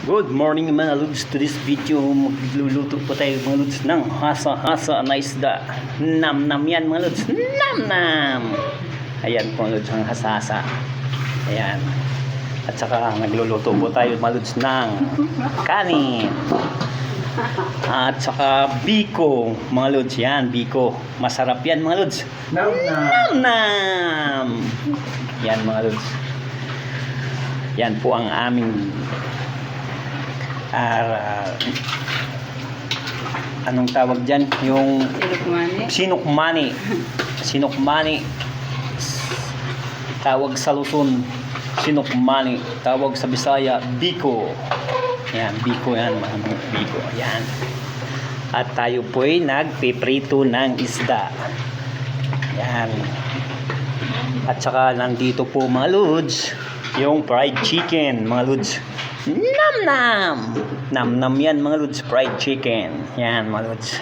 Good morning mga lods. To this video, magluluto po tayo mga lods ng hasa-hasa na isda. Nam-nam yan mga lods. Nam-nam! Ayan po mga lods ang hasa-hasa. Ayan. At saka nagluluto po tayo mga lods ng kanin. At saka biko mga lods. Yan, biko. Masarap yan mga lods. Nam-nam! Yan mga lods. Yan po ang aming anong tawag dyan? Yung sinukmani. Sinukmani. Tawag sa Luzon, sinukmani. Tawag sa Bisaya, biko. Yan, biko yan, mga biko. Yan. At tayo po'y nagpiprito ng isda. Yan. At saka nandito po mga lods, yung fried chicken, mga lods. Nam-nam! Nam-nam yan mga lods, fried chicken. Yan mga lods.